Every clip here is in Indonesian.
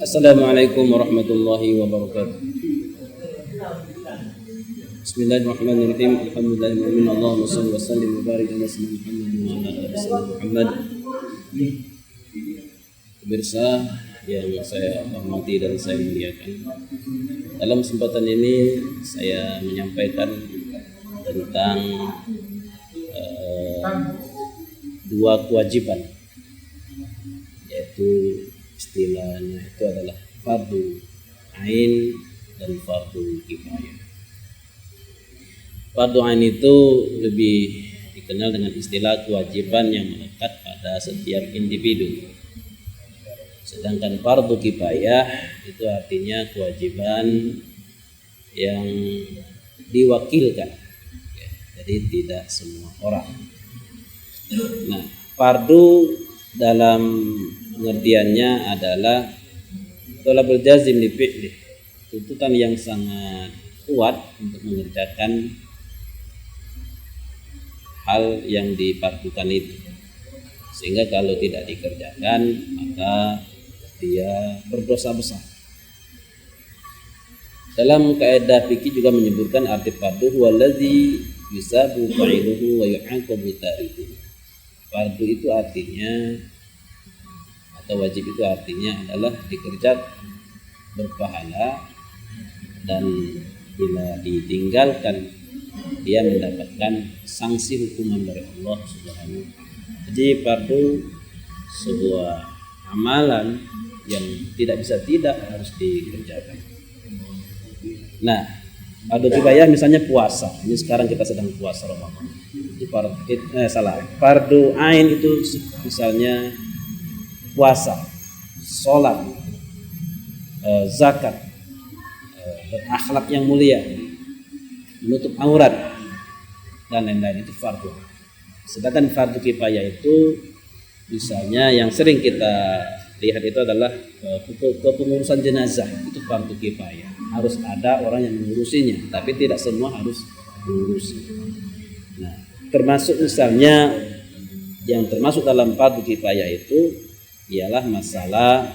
Assalamualaikum warahmatullahi wabarakatuh. Bismillahirrahmanirrahim. Alhamdulillahirabbil alamin. Allahumma shalli wa sallim wa barik ala sayyidina Muhammad wa ala ali sayyidina Muhammad. Pemirsa yang saya hormati dan saya muliakan, dalam kesempatan ini saya menyampaikan tentang dua kewajiban, yaitu istilahnya itu adalah fardu ain dan fardu kifayah. Fardu ain itu lebih dikenal dengan istilah kewajiban yang melekat pada setiap individu. Sedangkan fardu kifayah itu artinya kewajiban yang diwakilkan, ya, jadi tidak semua orang. Nah, fardu dalam pengertiannya adalah thalabul jazim li fi'li, tuntutan yang sangat kuat untuk mengerjakan hal yang difardukan itu, sehingga kalau tidak dikerjakan maka dia berdosa besar. Dalam kaidah fikih juga menyebutkan arti fardu wallazi yusabu fa'iluhu wa yu'aqabu tarikuhu. Fardu itu artinya atau wajib itu artinya adalah dikerjakan, berpahala, dan bila ditinggalkan dia mendapatkan sanksi hukuman dari Allah Subhanahu wa taala. Jadi fardu sebuah amalan yang tidak bisa tidak harus dikerjakan. Nah, fardu kifayah misalnya puasa. Ini sekarang kita sedang puasa Ramadan. Fardu ain itu misalnya puasa, sholat, zakat, berakhlak yang mulia, menutup aurat, dan lain-lain, itu fardu. Sedangkan fardu kifayah itu misalnya yang sering kita lihat itu adalah kepengurusan jenazah, itu fardu kifayah. Harus ada orang yang mengurusinya, tapi tidak semua harus mengurusi. Nah, termasuk misalnya yang termasuk dalam fardu kifayah itu ialah masalah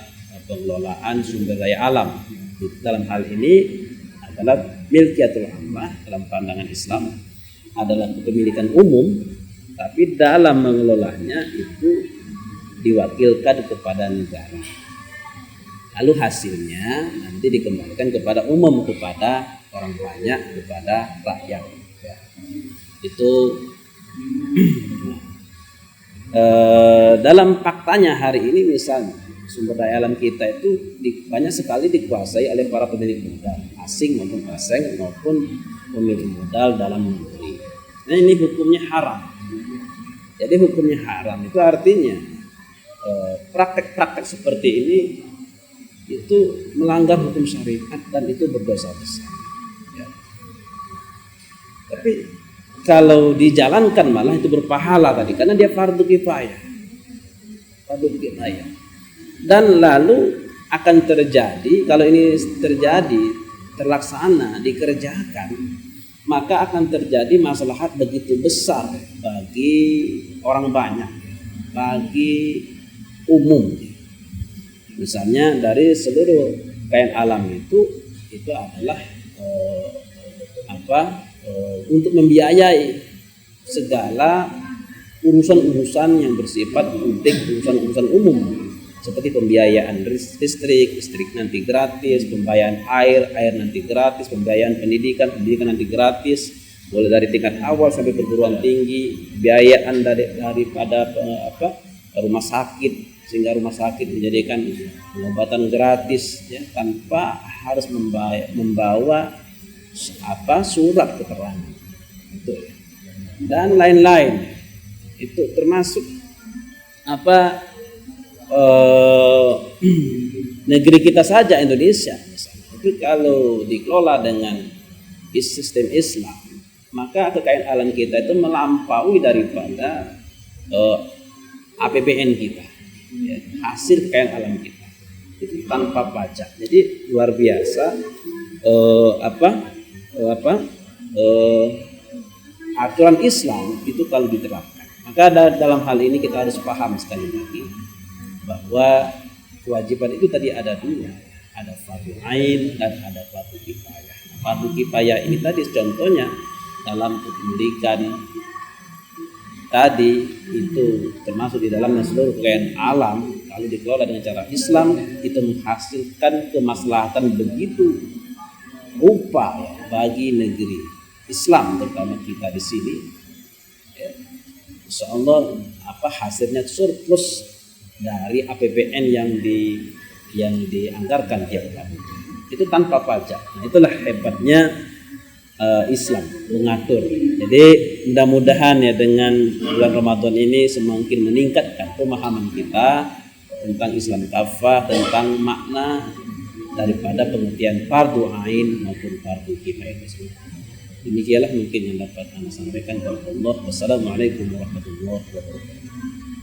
pengelolaan sumber daya alam. Dalam hal ini adalah milkiyatul ammah, dalam pandangan Islam adalah kepemilikan umum, tapi dalam mengelolanya itu diwakilkan kepada negara. Lalu hasilnya nanti dikembalikan kepada umum, kepada orang banyak, kepada rakyat. Ya. Itu dalam faktanya hari ini misalnya sumber daya alam kita itu banyak sekali dikuasai oleh para pemilik modal asing maupun pemilik modal dalam negeri. Nah, ini hukumnya haram. Jadi hukumnya haram itu artinya praktek-praktek seperti ini itu melanggar hukum syariat dan itu berdosa besar. Ya. Tapi kalau dijalankan malah itu berpahala tadi, karena dia fardu kifayah. Dan lalu akan terjadi, kalau ini terjadi, terlaksana, dikerjakan, maka akan terjadi maslahat begitu besar bagi orang banyak, bagi umum. Misalnya dari seluruh kain alam itu adalah untuk membiayai segala urusan-urusan yang bersifat penting, urusan-urusan umum, seperti pembiayaan listrik nanti gratis, pembiayaan air nanti gratis, pembiayaan pendidikan nanti gratis, mulai dari tingkat awal sampai perguruan tinggi, biayaan daripada rumah sakit, sehingga rumah sakit menjadikan pengobatan gratis, ya, tanpa harus membawa surat keterangan itu, dan lain-lain. Itu termasuk negeri kita saja, Indonesia misalnya, itu kalau dikelola dengan sistem Islam, maka kekayaan alam kita itu melampaui daripada APBN kita, ya, hasil kekayaan alam kita itu tanpa pajak. Jadi luar biasa aturan Islam itu kalau diterapkan. Maka dalam hal ini kita harus paham sekali lagi bahwa kewajiban itu tadi ada dua, ada fardu ain dan ada fardu kifayah. Fardu kifayah ini tadi contohnya dalam pendidikan tadi itu termasuk di dalamnya seluruh kekayaan alam, kalau dikelola dengan cara Islam itu menghasilkan kemaslahatan begitu rupa ya, bagi negeri Islam terutama kita di sini. Ya, Insya Allah hasilnya surplus dari APBN yang dianggarkan tiap tahun itu tanpa pajak. Nah, itulah hebatnya Islam mengatur. Jadi mudah-mudahan ya dengan bulan Ramadan ini semakin meningkatkan pemahaman kita tentang Islam kafah, tentang makna daripada pengertian fardu ain maupun fardu kifayah tersebut. Demikianlah mungkin yang dapat saya sampaikan. Wassalamualaikum warahmatullahi wabarakatuh.